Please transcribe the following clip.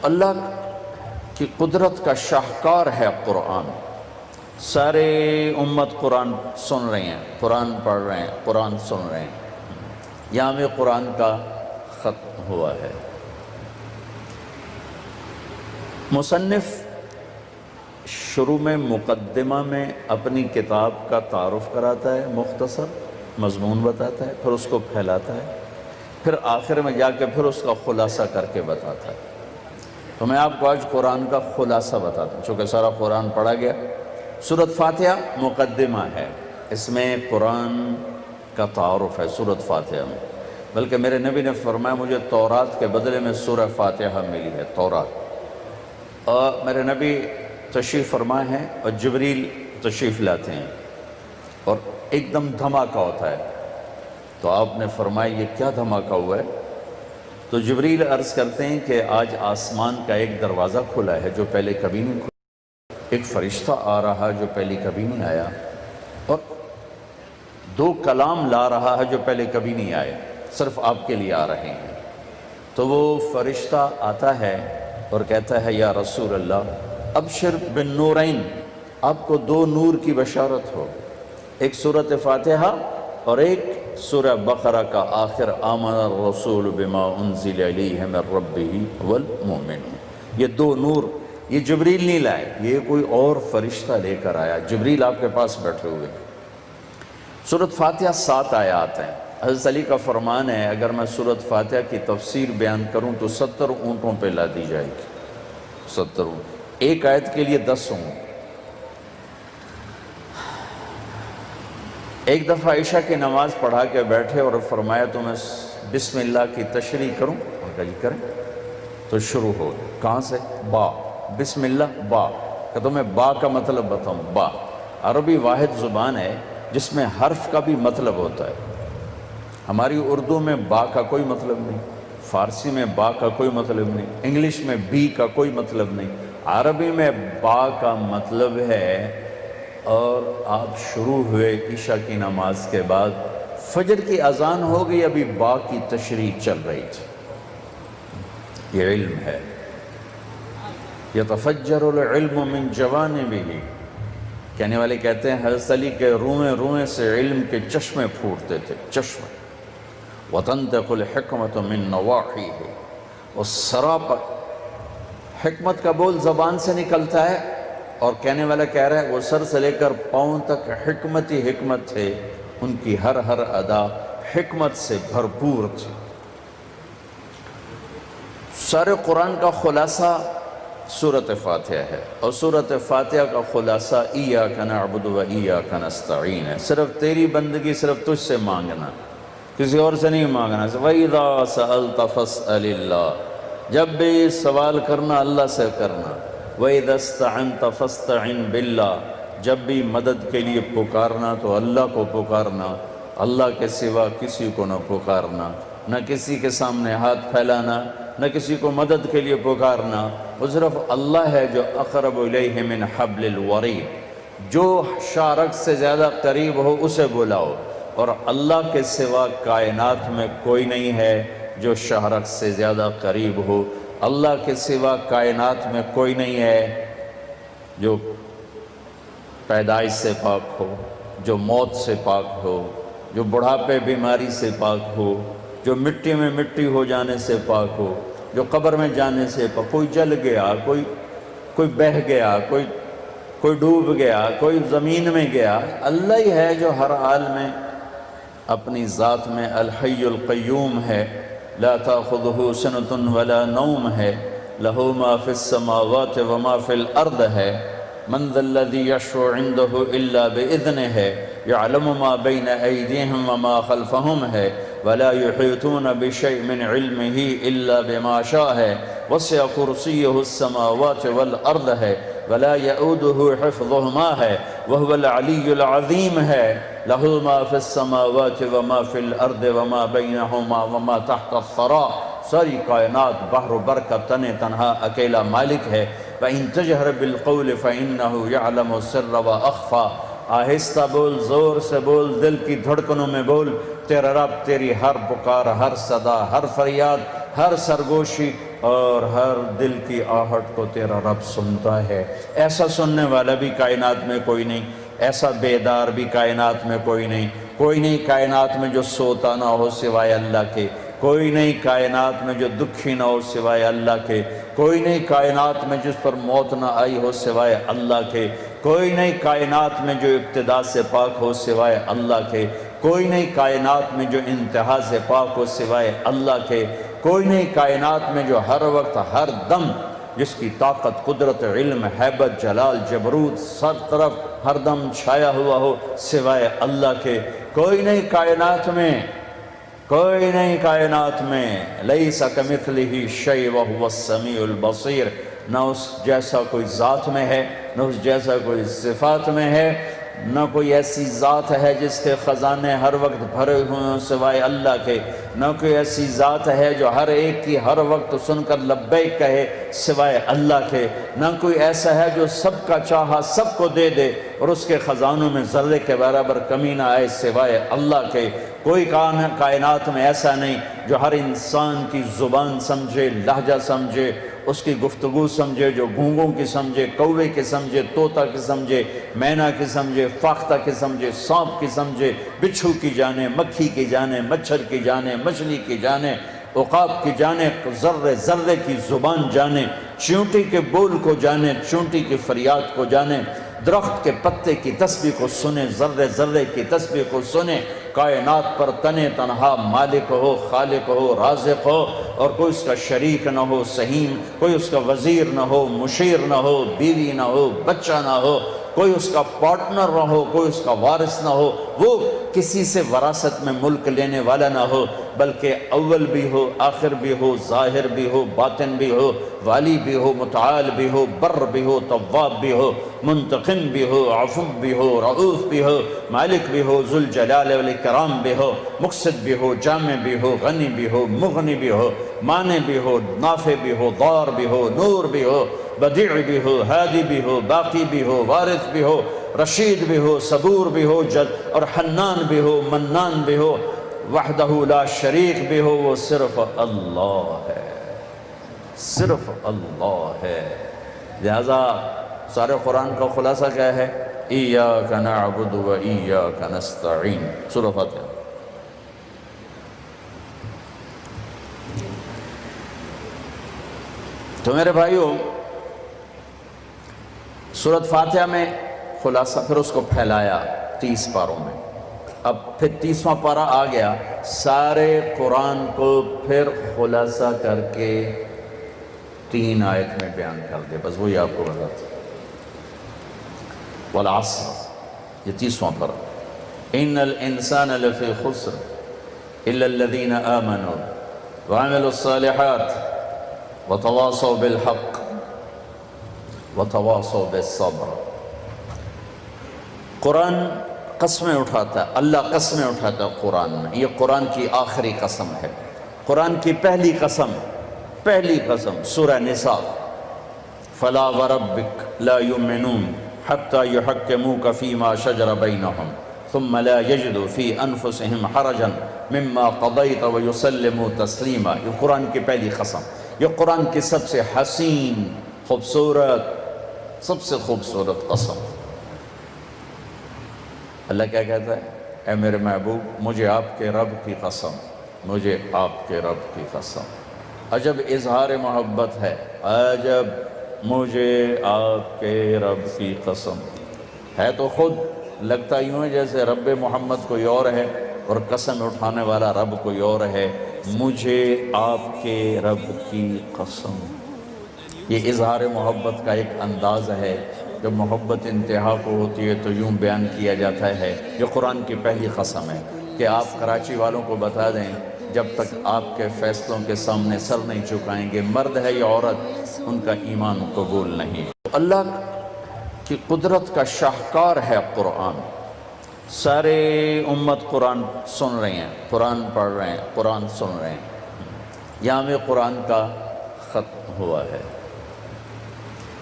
اللہ کی قدرت کا شاہکار ہے قرآن۔ سارے امت قرآن سن رہے ہیں، قرآن پڑھ رہے ہیں، قرآن سن رہے ہیں، یہاں میں قرآن کا ختم ہوا ہے۔ مصنف شروع میں مقدمہ میں اپنی کتاب کا تعارف کراتا ہے، مختصر مضمون بتاتا ہے، پھر اس کو پھیلاتا ہے، پھر آخر میں جا کے پھر اس کا خلاصہ کر کے بتاتا ہے۔ تو میں آپ کو آج قرآن کا خلاصہ بتاتا ہوں، چونکہ سارا قرآن پڑھا گیا۔ سورۃ فاتحہ مقدمہ ہے، اس میں قرآن کا تعارف ہے سورۃ فاتحہ میں، بلکہ میرے نبی نے فرمایا مجھے تورات کے بدلے میں سورہ فاتحہ ملی ہے، تورات۔ اور میرے نبی تشریف فرمائے ہیں اور جبریل تشریف لاتے ہیں اور ایک دم دھماکہ ہوتا ہے، تو آپ نے فرمایا یہ کیا دھماکہ ہوا ہے؟ تو جبریل عرض کرتے ہیں کہ آج آسمان کا ایک دروازہ کھلا ہے جو پہلے کبھی نہیں کھلا، ایک فرشتہ آ رہا جو پہلے کبھی نہیں آیا، اور دو کلام لا رہا ہے جو پہلے کبھی نہیں آئے، صرف آپ کے لیے آ رہے ہیں۔ تو وہ فرشتہ آتا ہے اور کہتا ہے یا رسول اللہ ابشر بالنورین، آپ کو دو نور کی بشارت ہو، ایک سورۃ فاتحہ اور ایک سورہ بقرہ کا آخر آمن الرسول بما انزل الیہ من ربہ والمؤمنون۔ یہ دو نور یہ جبریل نہیں لائے، یہ کوئی اور فرشتہ لے کر آیا، جبریل آپ کے پاس بیٹھے ہوئے۔ سورۃ فاتحہ 7 آیات ہیں۔ حضرت علی کا فرمان ہے اگر میں سورۃ فاتحہ کی تفسیر بیان کروں تو 70 اونٹوں پہ لا دی جائے گی، 70 اونٹ، ایک آیت کے لیے 10 اونٹ۔ ایک دفعہ عشاء کی نماز پڑھا کے بیٹھے اور فرمایا تو میں بسم اللہ کی تشریح کروں، اور کہا جی کریں، تو شروع ہو گیا۔ کہاں سے؟ با، بسم اللہ با، کہ تمہیں با کا مطلب بتاؤں۔ با عربی واحد زبان ہے جس میں حرف کا بھی مطلب ہوتا ہے۔ ہماری اردو میں با کا کوئی مطلب نہیں، فارسی میں با کا کوئی مطلب نہیں، انگلش میں بی کا کوئی مطلب نہیں، عربی میں با کا مطلب ہے۔ اور آپ شروع ہوئے عشاء کی نماز کے بعد، فجر کی اذان ہو گئی، ابھی با کی تشریح چل رہی تھی۔ یہ علم ہے، یتفجر العلم من جوانبہ، کہنے والے کہتے ہیں حضرت علی کے روئیں روئیں سے علم کے چشمے پھوٹتے تھے، چشمے۔ وتنطق الحکمۃ من نواحیہ، اور سراپا حکمت کا بول زبان سے نکلتا ہے، اور کہنے والا کہہ رہا ہے وہ سر سے لے کر پاؤں تک حکمت ہی حکمت تھے، ان کی ہر ادا حکمت سے بھرپور تھی۔ سارے قرآن کا خلاصہ سورۃ فاتحہ ہے، اور سورۃ فاتحہ کا خلاصہ ایاک نعبد و ایاک نستعین ہے، صرف تیری بندگی صرف تجھ سے مانگنا، کسی اور سے نہیں مانگنا۔ وَإِذَا سَأَلْتَ فَاسْأَلِ اللَّهِ، جب بھی سوال کرنا اللہ سے کرنا۔ وَإِذَا اسْتَعَنْتَ فَاسْتَعِنْ بِاللَّهِ، جب بھی مدد کے لیے پکارنا تو اللہ کو پکارنا، اللہ کے سوا کسی کو نہ پکارنا، نہ کسی کے سامنے ہاتھ پھیلانا، نہ کسی کو مدد کے لیے پکارنا، وہ صرف اللہ ہے جو اقرب الیہ من حبل الورید، جو شارک سے زیادہ قریب ہو اسے بلاؤ، اور اللہ کے سوا کائنات میں کوئی نہیں ہے جو شارک سے زیادہ قریب ہو، اللہ کے سوا کائنات میں کوئی نہیں ہے جو پیدائش سے پاک ہو، جو موت سے پاک ہو، جو بڑھاپے بیماری سے پاک ہو، جو مٹی میں مٹی ہو جانے سے پاک ہو، جو قبر میں جانے سے پاک۔ کوئی جل گیا، کوئی بہہ گیا، کوئی ڈوب گیا، کوئی زمین میں گیا، اللہ ہی ہے جو ہر حال میں اپنی ذات میں الحی القیوم ہے، لا تاخذہ سنۃ ولا نوم ہے، لہ ما فی السماوات وما فی الارض ہے، من ذا الذی یشفع عنده الا باذنہ ہے، یعلم ما بین ایدیہم وما خلفہم ہے، ولا یحیطون بشیء من علمہ الا بما شاء ہے، وسع کرسیہ السماوات والارض ہے، ولا یؤودہ حفظہما ہے، وہو العلی العظیم ہے، لہ ما فی السماوات وما فی الارض وما بینہما وما تحت الثری، ساری کائنات بحر و بر کا تن تنہا اکیلا مالک ہے۔ فَإِن تَجْهَرْ بِالْقَوْلِ فَإِنَّهُ يَعْلَمُ السِّرَّ وَأَخْفَى، آہستہ بول، زور سے بول، دل کی دھڑکنوں میں بول، تیرا رب تیری ہر پکار، ہر صدا، ہر فریاد ہر سرگوشی اور ہر دل کی آہٹ کو تیرا رب سنتا ہے۔ ایسا سننے والا بھی کائنات میں کوئی نہیں، ایسا بیدار بھی کائنات میں کوئی نہیں کائنات میں جو سوتا نہ ہو سوائے اللہ کے، کوئی نہیں کائنات میں جو دکھی نہ ہو سوائے اللہ کے، کوئی نہیں کائنات میں جس پر موت نہ آئی ہو سوائے اللہ کے، کوئی نہیں کائنات میں جو ابتدا سے پاک ہو سوائے اللہ کے، کوئی نہیں کائنات میں جو انتہا سے پاک ہو سوائے اللہ کے، کوئی نہیں کائنات میں جو ہر وقت ہر دم جس کی طاقت قدرت علم ہیبت جلال جبروت سر طرف ہر دم چھایا ہوا ہو سوائے اللہ کے، کوئی نہیں کائنات میں لیس کمثلہ شیء وہو السمیع البصیر، نہ اس جیسا کوئی ذات میں ہے، نہ اس جیسا کوئی صفات میں ہے، نہ کوئی ایسی ذات ہے جس کے خزانے ہر وقت بھرے ہوئے ہوں سوائے اللہ کے، نہ کوئی ایسی ذات ہے جو ہر ایک کی ہر وقت سن کر لبیک کہے سوائے اللہ کے، نہ کوئی ایسا ہے جو سب کا چاہا سب کو دے دے اور اس کے خزانوں میں ذرے کے برابر کمی نہ آئے سوائے اللہ کے، کوئی کائنات میں ایسا نہیں جو ہر انسان کی زبان سمجھے، لہجہ سمجھے، اس کی گفتگو سمجھے، جو گونگوں کی سمجھے، کوے کی سمجھے، طوطا کی سمجھے، مینا کی سمجھے، فاختہ کی سمجھے، سانپ کی سمجھے، بچھو کی جانے، مکھی کی جانے، مچھر کی جانے، مچھلی کی جانے، عقاب کی جانے، ذرے ذرے کی زبان جانے، چیونٹی کے بول کو جانے، چیونٹی کی فریاد کو جانے، درخت کے پتے کی تسبیح کو سنے، ذرے ذرے کی تسبیح کو سنے، کائنات پر تنے تنہا مالک ہو، خالق ہو، رازق ہو، اور کوئی اس کا شریک نہ ہو، سہیم، کوئی اس کا وزیر نہ ہو، مشیر نہ ہو، بیوی نہ ہو، بچہ نہ ہو، کوئی اس کا پارٹنر نہ ہو، کوئی اس کا وارث نہ ہو، وہ کسی سے وراثت میں ملک لینے والا نہ ہو، بلکہ اول بھی ہو، آخر بھی ہو، ظاہر بھی ہو، باطن بھی ہو، والی بھی ہو، متعال بھی ہو، بر بھی ہو، تواب بھی ہو، منتقم بھی ہو، عفو بھی ہو، رؤوف بھی ہو، مالک بھی ہو، ذوالجلال والاکرام بھی ہو، مقصد بھی ہو، جامع بھی ہو، غنی بھی ہو، مغنی بھی ہو، مانع بھی ہو، نافع بھی ہو، ضار بھی ہو، نور بھی ہو، بدیع بھی ہو، ہادی بھی ہو، باقی بھی ہو، وارث بھی ہو، رشید بھی ہو، صبور بھی ہو، اور حنان بھی ہو، منان بھی ہو، وحدہ لا شریک بھی ہو، وہ صرف اللہ ہے، صرف اللہ ہے۔ لہذا سارے قرآن کا خلاصہ کیا ہے؟ ایاک نعبد و ایاک نستعین، سورہ فاتحہ۔ تو میرے بھائیوں، سورۃ فاتحہ میں خلاصہ، پھر اس کو پھیلایا 30 پاروں میں، اب پھر 30واں پارہ آ گیا، سارے قرآن کو پھر خلاصہ کر کے 3 آیت میں بیان کر دے، بس وہی آپ کو بتاتا ہوں۔ والعصر، یہ 30واں پارہ، ان الانسان لفی خسر الا الذین آمنوا وعملوا الصالحات وتواصوا بالحق وتواصوا بالصبر۔ قرآن قسمیں اٹھاتا ہے، اللہ قسمیں اٹھاتا ہے قرآن میں، یہ قرآن کی آخری قسم ہے۔ قرآن کی پہلی قسم سورہ نساء، فلا وربک لا یؤمنون حتی یحکموک فیما شجر بینہم ثم لا یجدوا فی انفسہم حرجا مما قضیت ویسلموا تسلیما۔ یہ قرآن کی پہلی قسم، یہ قرآن کی سب سے حسین، سب سے خوبصورت قسم۔ اللہ کیا کہتا ہے؟ اے میرے محبوب، مجھے آپ کے رب کی قسم، مجھے آپ کے رب کی قسم۔ عجب اظہار محبت ہے، عجب، مجھے آپ کے رب کی قسم ہے، تو خود لگتا یوں ہے جیسے رب محمد کوئی اور ہے اور قسم اٹھانے والا رب کوئی اور ہے۔ مجھے آپ کے رب کی قسم، یہ اظہار محبت کا ایک انداز ہے۔ جب محبت انتہا کو ہوتی ہے تو یوں بیان کیا جاتا ہے، یہ قرآن کی پہلی قسم ہے کہ آپ کراچی والوں کو بتا دیں، جب تک آپ کے فیصلوں کے سامنے سر نہیں جھکائیں گے، مرد ہے یا عورت، ان کا ایمان قبول نہیں۔ اللہ کی قدرت کا شاہکار ہے قرآن۔ سارے امت قرآن سن رہے ہیں، قرآن پڑھ رہے ہیں، قرآن سن رہے ہیں، یہاں میں قرآن کا ختم ہوا ہے۔